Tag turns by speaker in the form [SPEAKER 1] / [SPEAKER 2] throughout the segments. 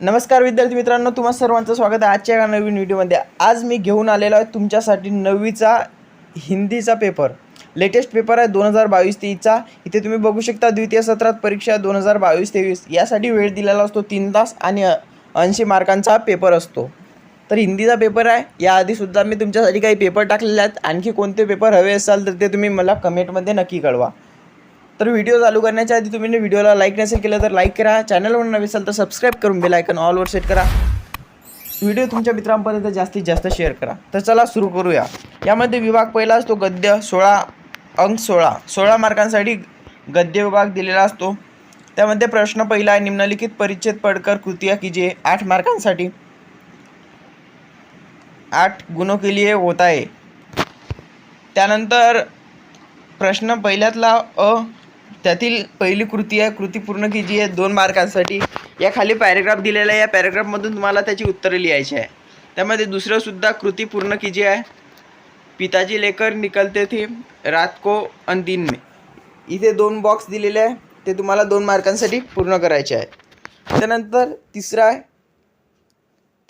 [SPEAKER 1] नमस्कार विद्यार्थी मित्रांनो, तुम्हा सर्वांचं स्वागत आहे आजच्या नवीन व्हिडिओमध्ये। आज मी घेऊन आलेलो आहे तुमच्यासाठी 9वीचा हिंदीचा पेपर। लेटेस्ट पेपर आहे 2022-23चा। इथे तुम्ही बघू शकता द्वितीय सत्रात परीक्षा 2022-23 यासाठी वेळ दिलेला असतो 3 तास आणि 80 मार्कांचा पेपर असतो। तर हिंदीचा पेपर आहे। याआधीसुद्धा मी तुमच्यासाठी काही पेपर टाकलेले आहेत। आणखी कोणते पेपर हवे असाल तर ते तुम्ही मला कमेंटमध्ये नक्की कळवा। तर व्हिडिओ चालू करण्याच्या आधी तुम्ही व्हिडिओला लाईक नसेल केलं तर लाईक करा, चॅनलवर नवीन असाल तर सबस्क्राईब करून बेल आयकॉन ऑलवर सेट करा, व्हिडिओ तुमच्या मित्रांपर्यंत जास्तीत जास्त शेअर करा। तर चला सुरू करूया। यामध्ये विभाग पहिला असतो गद्य, 16 मार्कांसाठी गद्य विभाग दिलेला असतो। त्यामध्ये प्रश्न पहिला आहे, निम्नलिखित परिच्छेद पढ़कर कृतियाँ कीजिए। 8 मार्कांसाठी 8 गुणों के लिए होता है। त्यानंतर प्रश्न पहिल्यातला त्यातील पहिली कृती आहे, कृती पूर्ण कीजिए 2 मार्कांसाठी। या खाली पॅरेग्राफ दिलेला आहे, या पॅरेग्राफमधून तुम्हाला त्याची उत्तरे लिहायची आहे। त्यामध्ये दुसरं सुद्धा कृती पूर्ण कीजिए आहे, पिताजी लेकर निकलते थे रात को अन दिन में। इथे 2 बॉक्स दिलेले आहे, ते तुम्हाला 2 मार्कांसाठी पूर्ण करायचे आहे। त्यानंतर तिसरा आहे,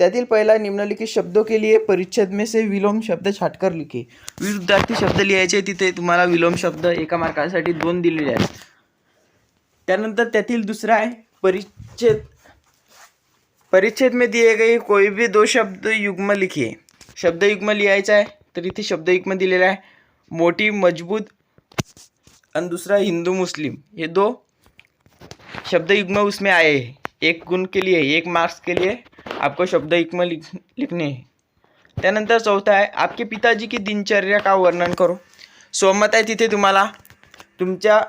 [SPEAKER 1] त्यातील पहिला निम्नलिखित शब्दों के लिए परिच्छेद में से विलोम शब्द छाटकर लिखे। विरुद्धार्थी शब्द लिहायचे, तिथे तुम्हाला विलोम शब्द 1 मार्कासाठी 2 दिलेले आहेत। त्यानंतर त्यातील दुसरा आहे, परिच्छेद में दिए गए कोई भी 2 शब्द युग्म लिखिए। शब्द युग्म लिहायचा आहे, तर इथे शब्द युग्म दिलेला आहे, मोठी मजबूत और दूसरा हिंदू मुस्लिम। ये 2 शब्द युग्म उसमें आए हैं। 1 गुण के लिए 1 मार्क्स के लिए आपको शब्द युग्म लिखने हैं। त्यानंतर चौथा आहे, आपके पिताजी की दिनचर्या का वर्णन करो। सोमत आहे, तिथे तुम्हाला तुमच्या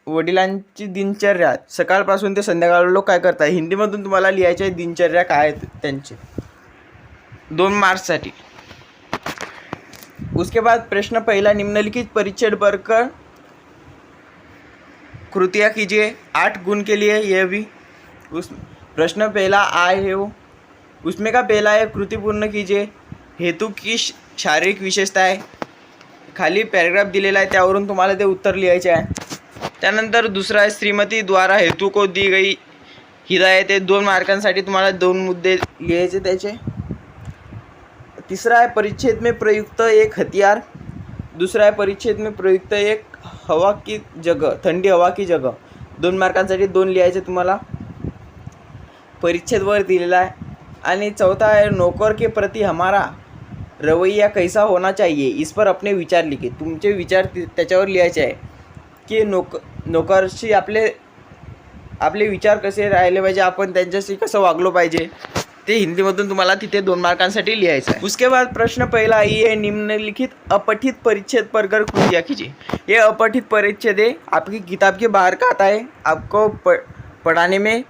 [SPEAKER 1] वडिलांची दिनचर्या सकाळपासून ते संध्याकाळ लोक काय करतात हिंदीमधून तुम्हाला लिहायचे आहे, दिनचर्या काय आहे त्यांची 2 मार्क्ससाठी। उसके बाद प्रश्न पहिला, निम्नलिखित परिच्छेद पढ़कर कृतियाँ कीजिए। 8 गुण के लिए यह भी उस प्रश्न पहला आए है वो उसमें का पहला है, कृति पूर्ण कीजिए। हेतु की शारीरिक विशेषता आहे, खाली पॅरेग्राफ दिलेला आहे, त्यावरून तुम्हाला ते उत्तर लिहायचे आहे। त्यानंतर दुसरा आहे, श्रीमती द्वारा हेतु को दी गई हिदायत है। 2 मार्कांसाठी तुम्हाला 2 मुद्दे लिहायचे त्याचे। तिसरा आहे, परिच्छेद में प्रयुक्त एक हथियार। दूसरा है, परिच्छेद में प्रयुक्त एक हवा की जगह, ठंडी हवा की जगह। 2 मार्कांसाठी 2 लिहायचे तुम्हाला, परिच्छेदवर दिलेला आहे। आणि चौथा है, नौकर के प्रति हमारा रवैया कैसा होना चाहिए, इस पर अपने विचार लिखे। तुमचे विचार त्याच्यावर लिहायचे आहे की नोकरशी आपले विचार कसे राहिले पाहिजे, आपण त्यांच्याशी कसं वागलो पाहिजे, ते हिंदीमधून तुम्हाला तिथे 2 मार्कांसाठी लिहायचं आहे। उसके बाद प्रश्न पहिला ये निम्नलिखित अपठित परिच्छेद पढ़कर कृतियाँ कीजिए। ये अपठित परिच्छेद है, आपकी किताब के बाहर का आता है, आपको पढ़ाने में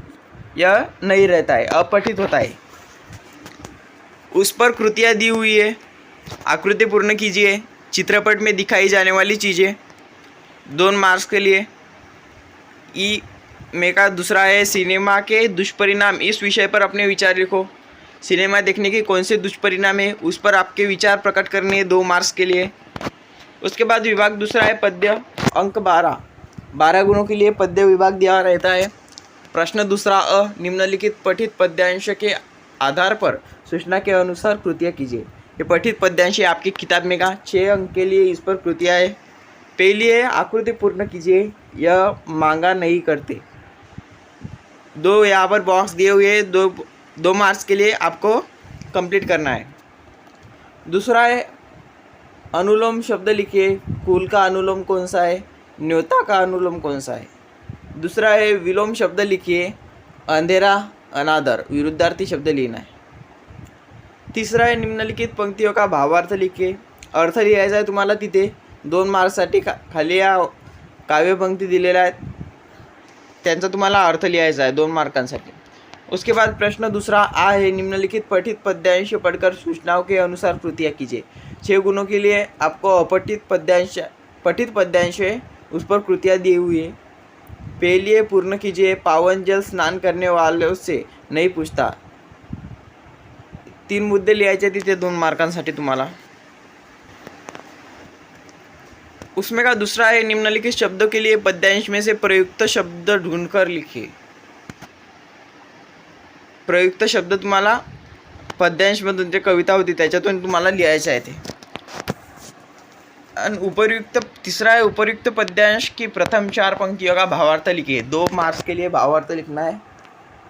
[SPEAKER 1] यह नहीं रहता है, अपठित होता है। उस पर कृतियाँ दी हुई है, आकृति पूर्ण कीजिए। चित्रपट में दिखाई जाने वाली चीज़ें 2 मार्क्स के लिए। ई में का दूसरा है, सिनेमा के दुष्परिणाम, इस विषय पर अपने विचार लिखो। सिनेमा देखने के कौन से दुष्परिणाम है, उस पर आपके विचार प्रकट करने 2 मार्क्स के लिए। उसके बाद विभाग दूसरा है, पद्य, अंक 12 गुणों के लिए पद्य विभाग दिया रहता है। प्रश्न दूसरा निम्नलिखित पठित पद्यांश के आधार पर सूचना के अनुसार कृतियाँ कीजिए। ये पठित पद्यांश आपकी किताब में का 6 अंक के लिए इस पर कृतियाँ है। पहली है, आकृति पूर्ण कीजिए, यह मांगा नहीं करते। 2 यहाँ पर बॉक्स दिए हुए हैं, 2 मार्क्स के लिए आपको कंप्लीट करना है। दूसरा है, अनुलोम शब्द लिखिए। कुल का अनुलोम कौन सा है, न्योता का अनुलोम कौन सा है। दूसरा है, विलोम शब्द लिखिए, अंधेरा अनादर, विरुद्धार्थी शब्द लिखना है। तीसरा है, निम्नलिखित पंक्तियों का भावार्थ लिखिए। अर्थ लिहायचा आहे तुम्हाला तिथे 2 मार्क्ससाठी। खाली या काव्यपंक्ती दिलेल्या आहेत, त्यांचा तुम्हाला अर्थ लिहायचा आहे 2 मार्कांसाठी। उसके बाद प्रश्न दूसरा आ है, निम्नलिखित पठित पद्यांश पढ़कर सूचनाओं के अनुसार कृतियाँ कीजिए। 6 गुणों के लिए आपको पठित पद्यांश है, उस पर कृतियाँ दी हुई है। पहली है, पूर्ण कीजिए। पावन जल स्नान करने वालों से नहीं पूछता। 3 मुद्दे लिहायचे तिथे 2 मार्कांसाठी तुम्हाला। उसमें का दूसरा है, निम्नलिखित शब्दों के लिए पद्यांश में से प्रयुक्त शब्द ढूंढकर लिखिए। प्रयुक्त शब्द तुम्हाला पद्यांशमधून जे कविता होती त्याच्यातून तुम्हाला लिहायचं आहे ते. आणि तीसरा है उपयुक्त पद्यांश की प्रथम 4 पंक्तियों का भावार्थ लिखिए. 2 मार्क्स के लिए भावार्थ लिखना है.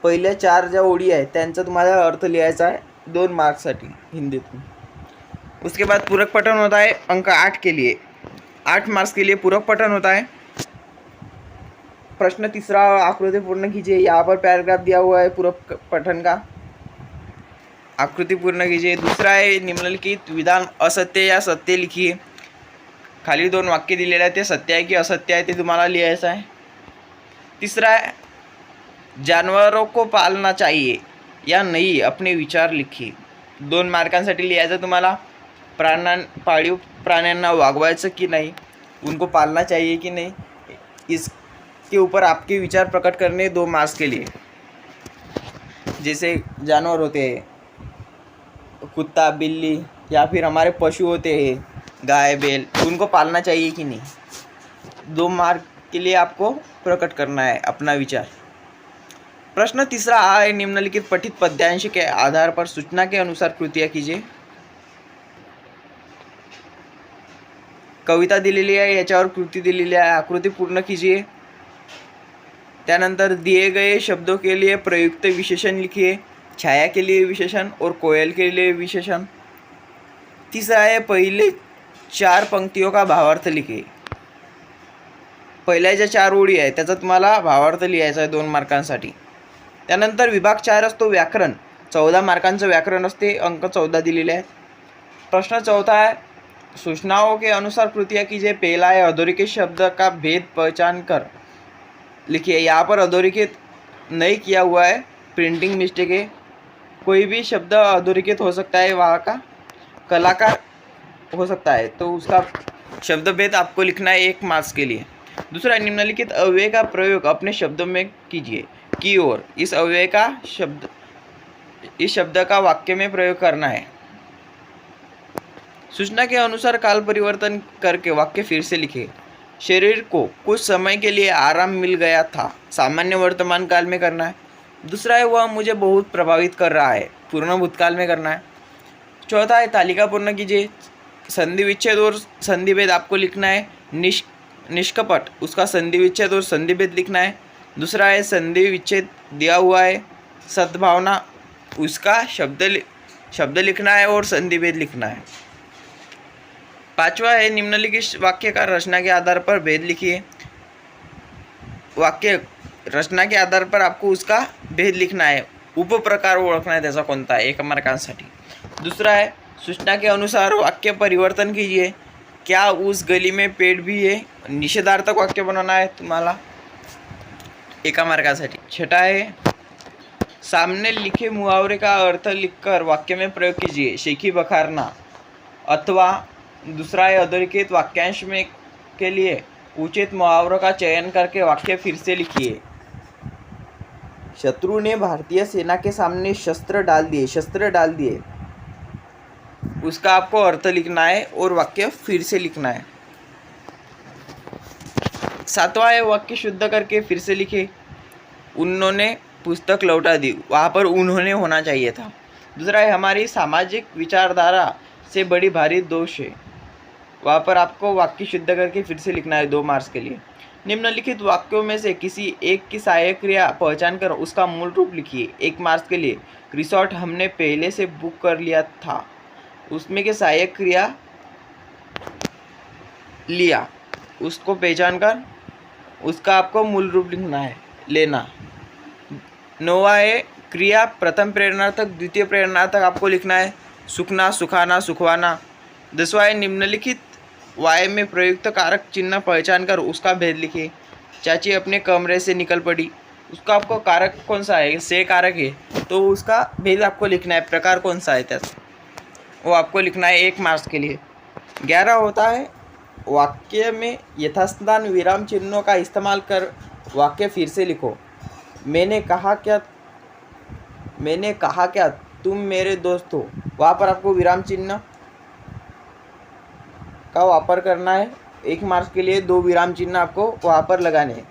[SPEAKER 1] पहिल्या 4 ज्या ओळी आहेत त्यांचा तुम्हाला अर्थ लिहायचा आहे 2 मार्क्ससाठी हिंदीतून. उसके बाद पूरक पठन होता है अंक 8 के लिए. 8 मार्क्स के लिए पूरक पठन होता है. प्रश्न तीसरा आकृति पूर्ण कीजिए. यहाँ पर पैराग्राफ दिया हुआ है पूरक पठन का, आकृति पूर्ण कीजिए. दूसरा है निम्नलिखित विधान असत्य या सत्य लिखिए. खाली 2 वाक्य दिलेले आहे, ते सत्य आहे की असत्य आहे ते तुम्हाला लिहायचं आहे. तीसरा है जानवरों को पालना चाहिए या नहीं अपने विचार लिखिए. 2 मार्कांसाठी लिहायचं तुम्हाला. पाळीव प्राण्यांना वागवायचं की नाही, उनको पालना चाहिए कि नहीं, इसके ऊपर आपके विचार प्रकट करने 2 मार्क्स के लिए. जैसे जानवर होते हैं कुत्ता बिल्ली या फिर हमारे पशु होते हैं गाय बैल, उनको पालना चाहिए कि नहीं, 2 मार्क के लिए आपको प्रकट करना है अपना विचार. प्रश्न तीसरा है निम्नलिखित पठित पद्यांश के आधार पर सूचना के अनुसार कृतियाँ कीजिए. कविता दिलेली आहे, याच्यावर कृती दिलेली आहे, आकृती पूर्ण कीजिए. त्यानंतर दिए गए शब्दों के लिए प्रयुक्त विशेषण लिखिए. छाया के लिए विशेषण और कोयल के लिए विशेषण. तीसरा है पहले 4 पंक्तियों का भावार्थ लिखिए. पहिल्या ज्या 4 ओळी आहेत त्याचा तुम्हाला भावार्थ लिहायचा आहे 2 मार्कांसाठी. त्यानंतर विभाग 4 असतो व्याकरण. 14 मार्कांचं व्याकरण असते, अंक 14 दिलेले आहेत. प्रश्न चौथा है सूचनाओं के अनुसार कृतियाँ कीजिए. पहला है अधोरेखित शब्द का भेद पहचान कर लिखिए. यहाँ पर अधोरेखित नहीं किया हुआ है, प्रिंटिंग मिस्टेक है. कोई भी शब्द अधोरेखित हो सकता है, वहाँ का कलाकार हो सकता है, तो उसका शब्द भेद आपको लिखना है 1 मार्क्स के लिए. दूसरा निम्नलिखित अव्यय का प्रयोग अपने शब्दों में कीजिए. की ओर इस शब्द का वाक्य में प्रयोग करना है. सूचना के अनुसार काल परिवर्तन करके वाक्य फिर से लिखे. शरीर को कुछ समय के लिए आराम मिल गया था, सामान्य वर्तमान काल में करना है. दूसरा है वह मुझे बहुत प्रभावित कर रहा है, पूर्ण भूतकाल में करना है. चौथा है तालिका पूर्ण कीजिए. संधि विच्छेद और संधि भेद आपको लिखना है. निष्कपट उसका संधि विच्छेद और संधि भेद लिखना है. दूसरा है संधि विच्छेद दिया हुआ है. सद्भावना उसका शब्द लिखना है और संधि भेद लिखना है. 5वां है निम्नलिखित वाक्य का रचना के आधार पर भेद लिखिए. वाक्य रचना के आधार पर आपको उसका भेद लिखना है. उपप्रकार ओळखना है त्याचा कोणता 1 मार्कांसाठी. दूसरा है सूचना के अनुसार वाक्य परिवर्तन कीजिए. क्या उस गली में पेड़ भी है, निषेधार्थक वाक्य बनाना है तुम्हाला 1 मार्कासाठी. छठा है सामने लिखे मुहावरे का अर्थ लिखकर वाक्य में प्रयोग कीजिए. शेखी बखारना. अथवा दूसरा है अधोरेखित वाक्यांश में के लिए उचित मुहावरों का चयन करके वाक्य फिर से लिखिए. शत्रु ने भारतीय सेना के सामने शस्त्र डाल दिए. उसका आपको अर्थ लिखना है और वाक्य फिर से लिखना है. 7वां है वाक्य शुद्ध करके फिर से लिखे. उन्होंने पुस्तक लौटा दी, वहाँ पर उन्होंने होना चाहिए था. दूसरा है हमारी सामाजिक विचारधारा से बड़ी भारी दोष है, वहाँ पर आपको वाक्य शुद्ध करके फिर से लिखना है 2 मार्क्स के लिए. निम्नलिखित वाक्यों में से किसी एक की सहायक क्रिया पहचान कर उसका मूल रूप लिखिए. 1 मार्क्स के लिए. रिसोर्ट हमने पहले से बुक कर लिया था, उसमें के सहायक क्रिया लिया, उसको पहचान कर उसका आपको मूल रूप लिखना है, लेना. 9वां है क्रिया प्रथम प्रेरणार्थक द्वितीय प्रेरणार्थक आपको लिखना है. सुखना सुखाना सुखवाना. 10वां है निम्नलिखित वाय में प्रयुक्त कारक चिन्ह पहचान कर उसका भेद लिखिए. चाची अपने कमरे से निकल पड़ी, उसका आपको कारक कौन सा है, से कारक है, तो उसका भेद आपको लिखना है. प्रकार कौन सा है त्याचा वो आपको लिखना है 1 मार्क्स के लिए. 11 होता है वाक्य में यथास्थान विराम चिन्हों का इस्तेमाल कर वाक्य फिर से लिखो. मैंने कहा क्या तुम मेरे दोस्त हो, वहाँ पर आपको विराम चिन्ह का वापर करना है. 1 मार्क्स के लिए 2 विराम चिन्ह आपको वहाँ पर लगाने हैं.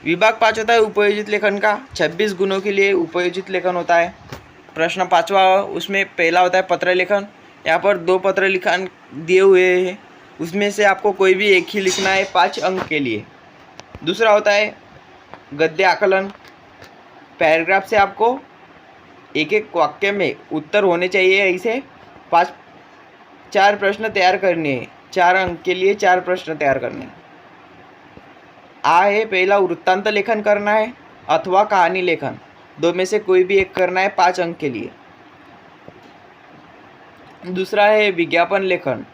[SPEAKER 1] विभाग 5 होता है उपयोजित लेखन का, 26 गुणों के लिए उपयोजित लेखन होता है। प्रश्न 5वां, उसमें पहला होता है पत्र लेखन। यहाँ पर 2 पत्र लिखन दिए हुए हैं, उसमें से आपको कोई भी एक ही लिखना है 5 अंक के लिए। दूसरा होता है गद्य आकलन। पैराग्राफ से आपको एक एक वाक्य में उत्तर होने चाहिए, ऐसे 4 प्रश्न तैयार करने हैं। 4 अंक के लिए 4 प्रश्न तैयार करने हैं। आ है पहला वृत्तांत लेखन करना है अथवा कहानी लेखन, 2 में से कोई भी एक करना है 5 अंक के लिए। दूसरा है विज्ञापन लेखन।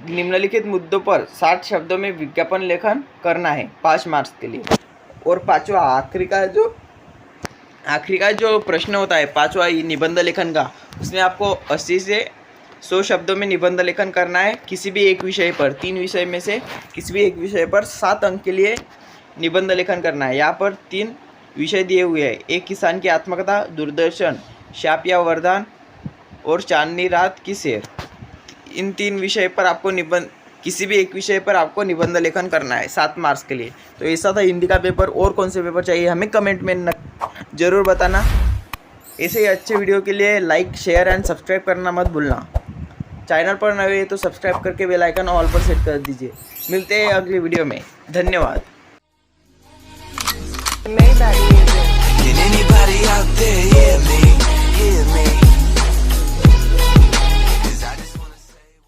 [SPEAKER 1] निम्नलिखित मुद्दों पर 60 शब्दों में विज्ञापन लेखन करना है 5 मार्क्स के लिए। और 5वां आखिरी का जो प्रश्न होता है 5वां निबंध लेखन का, उसमें आपको 80 से 100 शब्दों में निबंध लेखन करना है किसी भी एक विषय पर। 3 विषय में से किसी भी एक विषय पर 7 अंक के लिए निबंध लेखन करना है। यहाँ पर 3 विषय दिए हुए हैं, एक किसान की आत्मकथा, दूरदर्शन, शाप या वरदान और चांदनी रात की सैर। इन 3 विषय पर आपको किसी भी एक विषय पर आपको निबंध लेखन करना है 7 मार्क्स के लिए। तो ऐसा था हिंदी का पेपर। और कौन से पेपर चाहिए हमें कमेंट में ज़रूर बताना। ऐसे ही अच्छे वीडियो के लिए लाइक, शेयर एंड सब्सक्राइब करना मत भूलना। चैनल पर नए तो सब्सक्राइब करके बेल आइकन ऑल पर सेट कर दीजिए। मिलते हैं अगली वीडियो में, धन्यवाद।
[SPEAKER 2] Can anybody out there hear me?